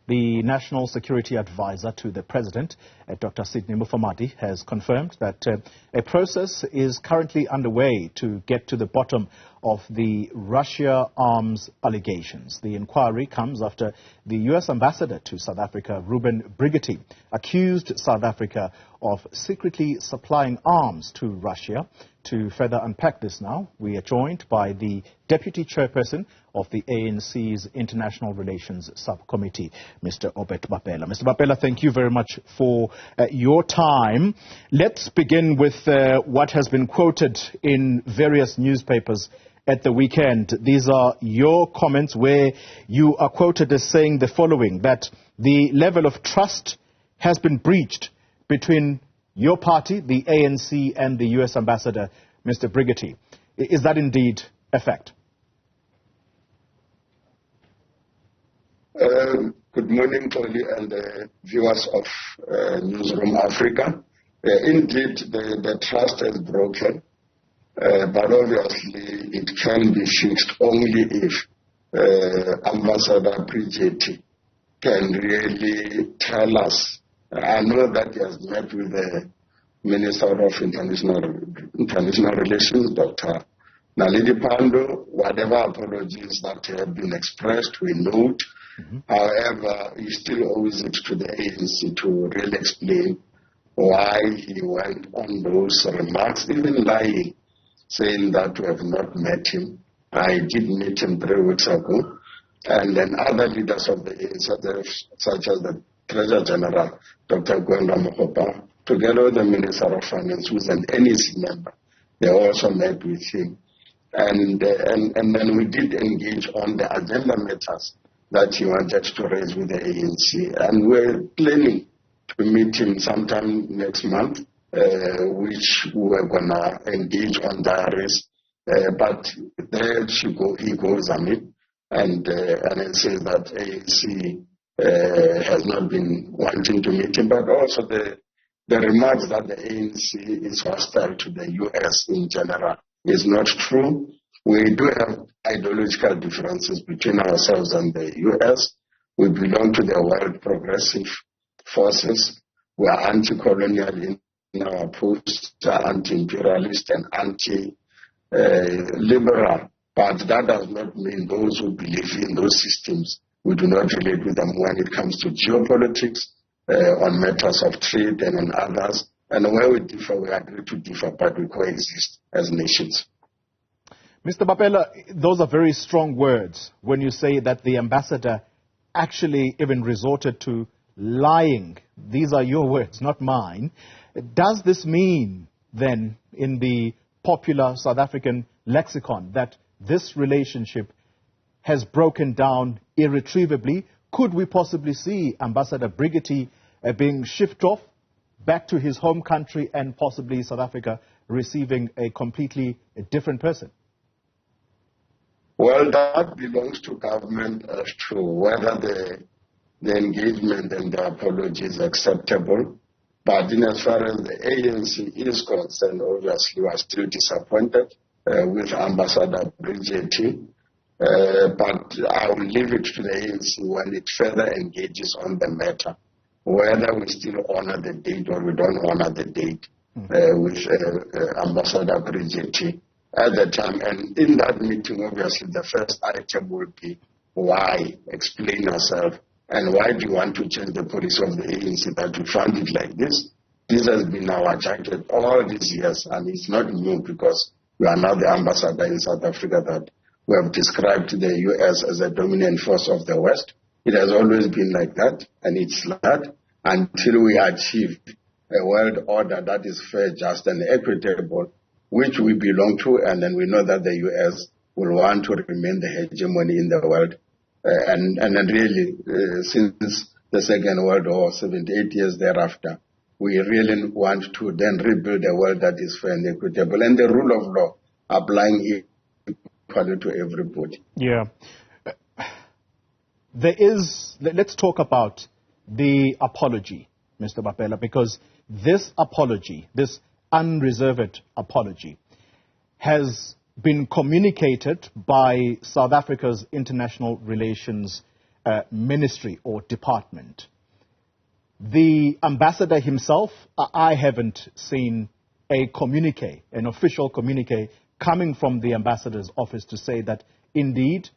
The National Security Advisor to the President, Dr. Sydney Mufamadi, has confirmed that a process is currently underway to get to the bottom of the Russia arms allegations. The inquiry comes after the US Ambassador to South Africa, Reuben Brigety, accused South Africa of secretly supplying arms to Russia. To further unpack this now, we are joined by the Deputy Chairperson of the ANC's International Relations Subcommittee, Mr. Obed Bapela. Mr. Bapela, thank you very much for your time. Let's begin with what has been quoted in various newspapers at the weekend. These are your comments where you are quoted as saying the following, that the level of trust has been breached between your party, the ANC, and the US Ambassador, Mr. Brigety. Is that indeed a fact? Good morning, Tony, and viewers of Newzroom Afrika. Indeed, the trust is broken, but obviously it can be fixed only if Ambassador Brigety can really tell us. I know that he has met with the Minister of International Relations, Dr. Naledi Pandor. Whatever apologies that have been expressed, we note. However, he still owes it to the ANC to really explain why he went on those remarks, even lying, saying that we have not met him. I did meet him 3 weeks ago. And then other leaders of the ANC, such as the Treasurer General, Dr. Gwenda Mokopa, together with the Minister of Finance, who is an NEC member, they also met with him. And then we did engage on the agenda matters that he wanted to raise with the ANC. And we're planning to meet him sometime next month, which we're going to engage on diaries. But there he goes, and it says that ANC has not been wanting to meet him, but also the remarks that the ANC is hostile to the US in general is not true. We do have ideological differences between ourselves and the US. We belong to the world progressive forces. We are anti-colonial in our approach, anti-imperialist and anti-liberal. But that does not mean those who believe in those systems, we do not relate with them when it comes to geopolitics, on matters of trade and on others. And where we differ, we agree to differ, but we coexist as nations. Mr. Bapela, those are very strong words when you say that the ambassador actually even resorted to lying. These are your words, not mine. Does this mean then, in the popular South African lexicon, that this relationship has broken down irretrievably? Could we possibly see Ambassador Brigety being shipped off back to his home country and possibly South Africa receiving a completely different person? Well, that belongs to government as to whether the engagement and the apology is acceptable. But in as far as the ANC is concerned, obviously we are still disappointed with Ambassador Brigety. But I will leave it to the ANC when it further engages on the matter, whether we still honor the date or we don't honor the date with Ambassador Brigety at the time. And in that meeting, obviously, the first item will be why, explain yourself, and why do you want to change the policy of the ANC that we found it like this? This has been our target all these years, and it's not new because we are now the ambassador in South Africa that we have described the US as a dominant force of the West. It has always been like that, and it's like that until we achieve a world order that is fair, just, and equitable, which we belong to, and then we know that the US will want to remain the hegemony in the world. And then really, since the Second World War, 78 years thereafter, we really want to then rebuild a world that is fair and equitable, and the rule of law applying equally to everybody. Yeah. Let's talk about the apology, Mr. Bapela, because this apology, this unreserved apology, has been communicated by South Africa's International Relations ministry or department. The ambassador himself, I haven't seen a communique, an official communique coming from the ambassador's office to say that indeed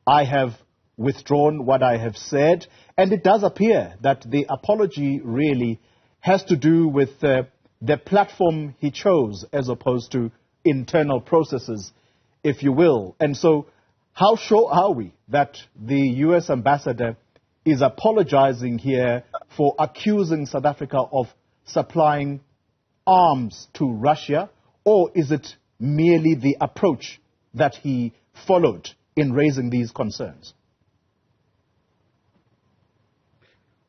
I have withdrawn what I have said. And it does appear that the apology really has to do with the platform he chose as opposed to internal processes, if you will. And so how sure are we that the U.S. ambassador is apologizing here for accusing South Africa of supplying arms to Russia, or is it merely the approach that he followed in raising these concerns?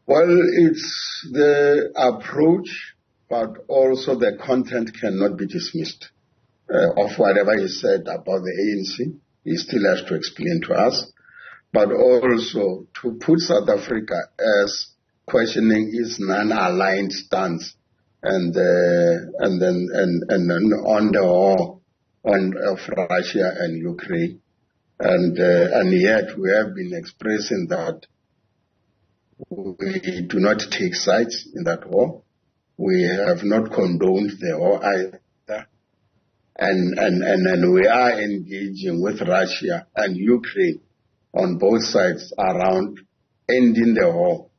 Well, it's the approach, but also the content cannot be dismissed. Of whatever he said about the ANC, he still has to explain to us, but also to put South Africa as questioning its non-aligned stance and then on the war of Russia and Ukraine, and yet we have been expressing that we do not take sides in that war. We have not condoned the war either. And we are engaging with Russia and Ukraine on both sides around ending the war.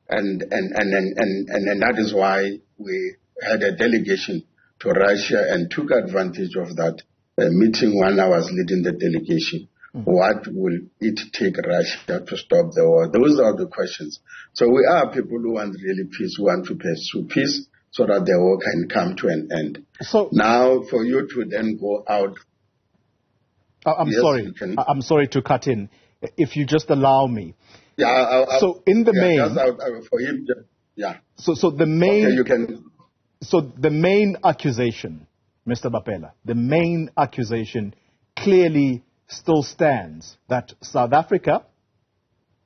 And that is why we had a delegation to Russia and took advantage of that meeting when I was leading the delegation. What will it take Russia to stop the war? Those are the questions. So we are people who want really peace, who want to pursue peace so that the war can come to an end. So now for you to then go out. I'm sorry to cut in. If you just allow me. Yeah. So in the main. For him, yeah. So the main. Okay, you can. So the main accusation, Mr. Bapela, the main accusation clearly still stands that South Africa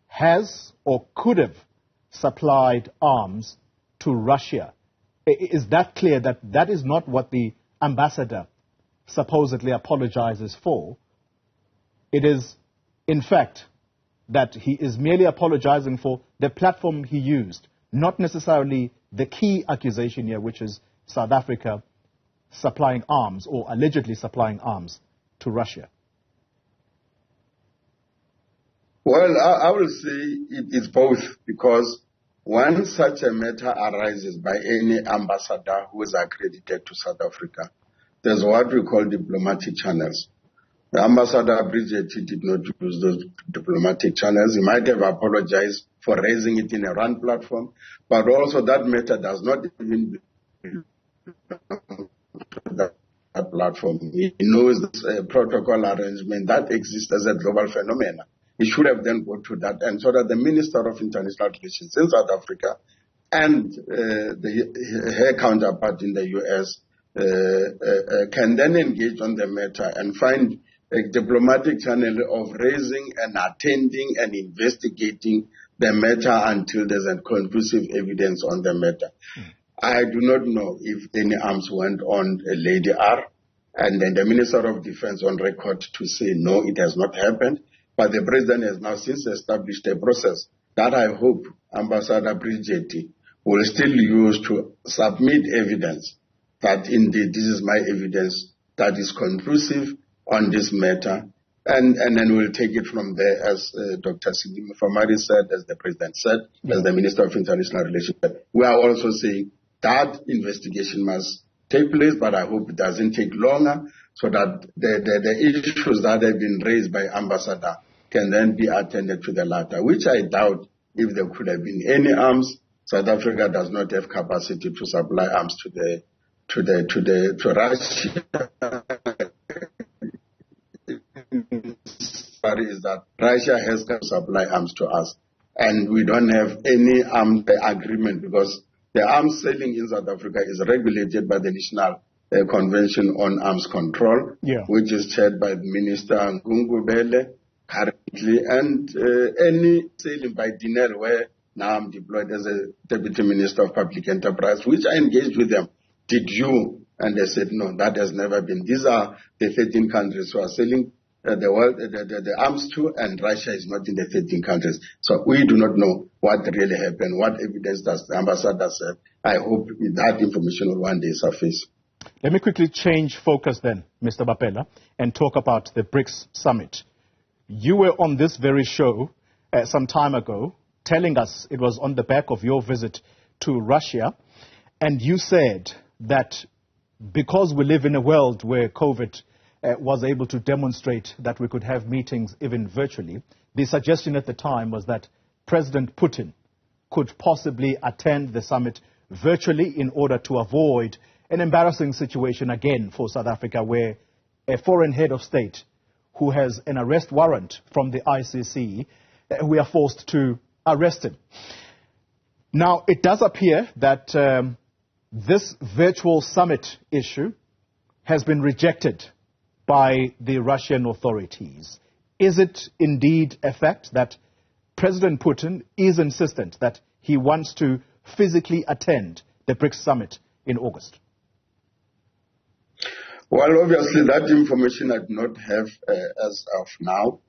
has or could have supplied arms to Russia. Is that clear that that is not what the ambassador supposedly apologizes for? It is, in fact, that he is merely apologizing for the platform he used, not necessarily the key accusation here, which is South Africa supplying arms or allegedly supplying arms to Russia. Well, I will say it is both, because when such a matter arises by any ambassador who is accredited to South Africa, there's what we call diplomatic channels. The Ambassador Brigety did not use those diplomatic channels. He might have apologized for raising it in a RAN platform, but also that matter does not even that platform. He knows this protocol arrangement that exists as a global phenomenon. He should have then gone to that, and so that the Minister of International Relations in South Africa and her counterpart in the US can then engage on the matter and find a diplomatic channel of raising and attending and investigating the matter until there's a conclusive evidence on the matter. I do not know if any arms went on Lady R, and then the Minister of Defense on record to say no, it has not happened. But the President has now since established a process that I hope Ambassador Brigety will still use to submit evidence that indeed this is my evidence that is conclusive on this matter. And then we'll take it from there, as Dr. Sydney Mufamadi said, as the President said, as the Minister of International Relations said. We are also saying that investigation must take place, but I hope it doesn't take longer, so that the issues that have been raised by Ambassador can then be attended to the latter, which I doubt if there could have been any arms. South Africa does not have capacity to supply arms to Russia. Is that Russia has to supply arms to us, and we don't have any arms agreement, because the arms selling in South Africa is regulated by the National Convention on Arms Control, which is chaired by Minister Ngungubele currently, and any selling by Dinel, where now I'm deployed as a Deputy Minister of Public Enterprise, which I engaged with them. Did you? And they said, no, that has never been. These are the 13 countries who are selling the arms to, and Russia is not in the 13 countries. So we do not know what really happened, what evidence does the ambassadors have. I hope that information will one day surface. Let me quickly change focus then, Mr. Bapela, and talk about the BRICS summit. You were on this very show some time ago, telling us it was on the back of your visit to Russia, and you said that because we live in a world where COVID was able to demonstrate that we could have meetings even virtually, the suggestion at the time was that President Putin could possibly attend the summit virtually in order to avoid an embarrassing situation again for South Africa, where a foreign head of state who has an arrest warrant from the ICC, we are forced to arrest him. Now, it does appear that this virtual summit issue has been rejected by the Russian authorities. Is it indeed a fact that President Putin is insistent that he wants to physically attend the BRICS summit in August? Well, obviously that information I do not have as of now.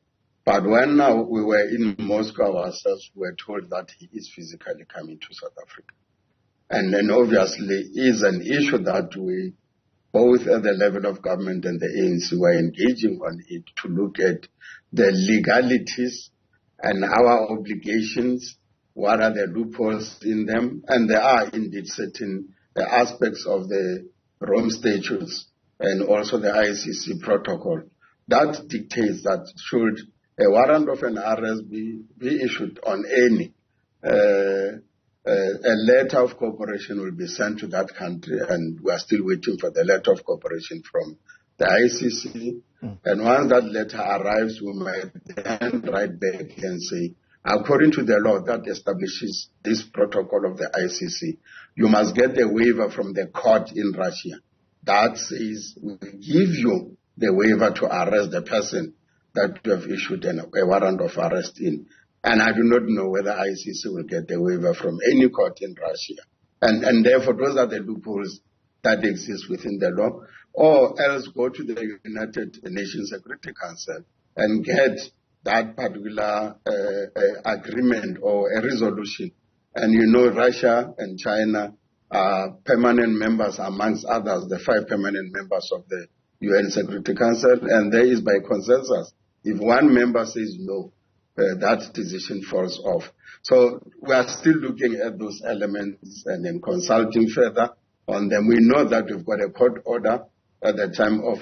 But when we were in Moscow ourselves, we were told that he is physically coming to South Africa. And then obviously is an issue that we, both at the level of government and the ANC, were engaging on it to look at the legalities and our obligations, what are the loopholes in them, and there are indeed certain aspects of the Rome Statutes and also the ICC protocol that dictates that should a warrant of an arrest be issued on any, a letter of cooperation will be sent to that country, and we are still waiting for the letter of cooperation from the ICC. And once that letter arrives, we might then write back and say, according to the law that establishes this protocol of the ICC, you must get a waiver from the court in Russia. That says we give you the waiver to arrest the person that you have issued a warrant of arrest in. And I do not know whether ICC will get the waiver from any court in Russia. And therefore, those are the loopholes that exist within the law. Or else go to the United Nations Security Council and get that particular agreement or a resolution. And you know, Russia and China are permanent members, amongst others, the 5 permanent members of the UN Security Council, and there is by consensus. If one member says no, that decision falls off. So we are still looking at those elements and then consulting further on them. We know that we've got a court order at the time of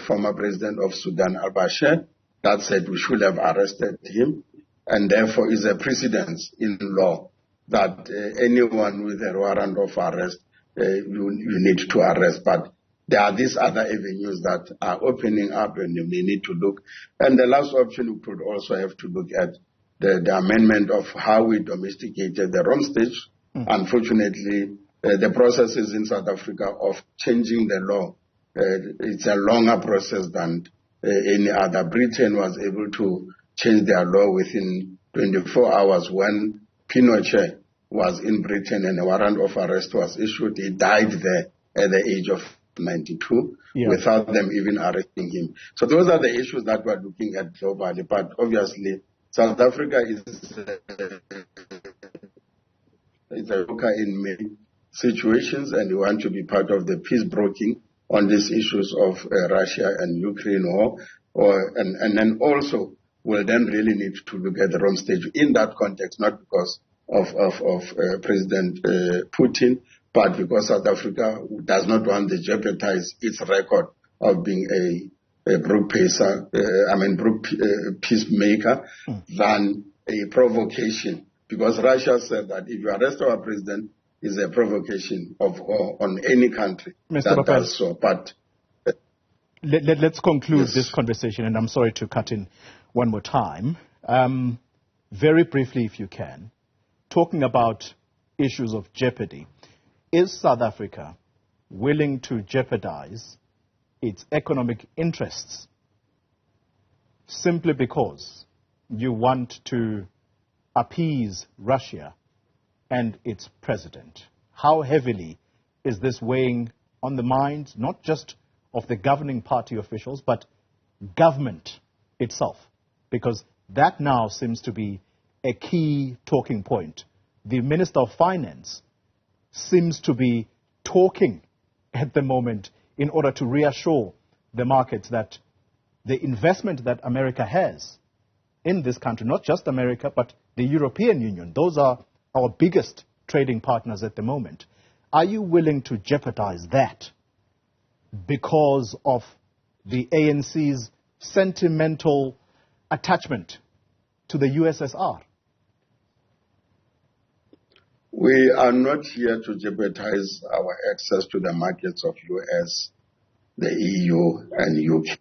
former president of Sudan, al-Bashir, that said we should have arrested him, and therefore is a precedence in law that anyone with a warrant of arrest, you need to arrest. But there are these other avenues that are opening up, and you may need to look. And the last option, we could also have to look at the amendment of how we domesticated the Rome stage. Unfortunately, the processes in South Africa of changing the law, it's a longer process than any other. Britain was able to change their law within 24 hours. When Pinochet was in Britain and a warrant of arrest was issued, he died there at the age of 92 without them even arresting him. So those are the issues that we're looking at globally. But obviously, South Africa is a worker in many situations, and we want to be part of the peace broking on these issues of Russia and Ukraine war. And then also we'll then really need to look at the Rome stage in that context, not because of President Putin, but because South Africa does not want to jeopardize its record of being a peacemaker than a provocation. Because Russia said that if you arrest our president, it's a provocation on any country that does so. But let's conclude this conversation, and I'm sorry to cut in one more time. Very briefly, if you can, talking about issues of jeopardy. Is South Africa willing to jeopardize its economic interests simply because you want to appease Russia and its president? How heavily is this weighing on the minds not just of the governing party officials, but government itself? Because that now seems to be a key talking point. The Minister of Finance seems to be talking at the moment in order to reassure the markets that the investment that America has in this country, not just America, but the European Union, those are our biggest trading partners at the moment. Are you willing to jeopardize that because of the ANC's sentimental attachment to the USSR? We are not here to jeopardize our access to the markets of US, the EU, and UK.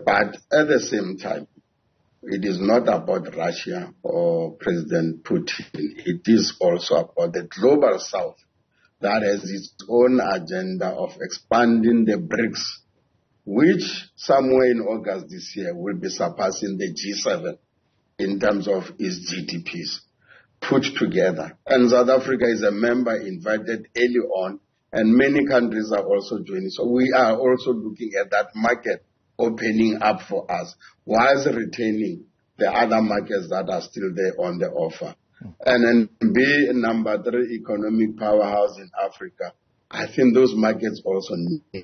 But at the same time, it is not about Russia or President Putin. It is also about the global South that has its own agenda of expanding the BRICS, which somewhere in August this year will be surpassing the G7 in terms of its GDPs put together. And South Africa is a member invited early on, and many countries are also joining. So we are also looking at that market opening up for us, whilst retaining the other markets that are still there on the offer. And then be number 3 economic powerhouse in Africa. I think those markets also need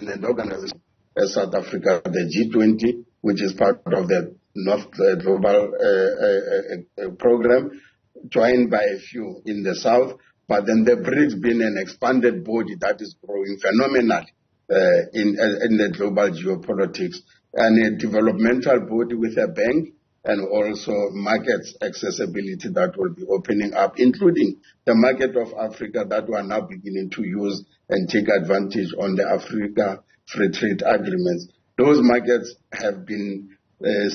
an organization as South Africa, the G20, which is part of the North Global program, joined by a few in the South, but then the BRICS being an expanded body that is growing phenomenally in the global geopolitics, and a developmental body with a bank, and also markets accessibility that will be opening up, including the market of Africa that we are now beginning to use and take advantage on the Africa Free Trade Agreements. Those markets have been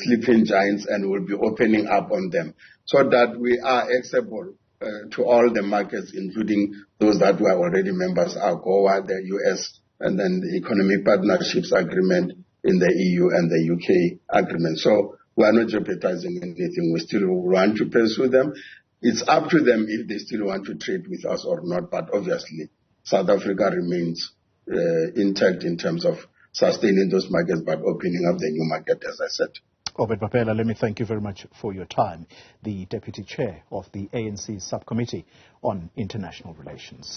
sleeping giants and will be opening up on them, so that we are accessible to all the markets, including those that were already members, AGOA, the US, and then the Economic Partnerships Agreement in the EU and the UK agreement. So we are not jeopardizing anything. We still want to pursue them. It's up to them if they still want to trade with us or not, but obviously South Africa remains intact in terms of sustaining those markets, but opening up the new market, as I said. Obed Bapela, let me thank you very much for your time, the Deputy Chair of the ANC Subcommittee on International Relations.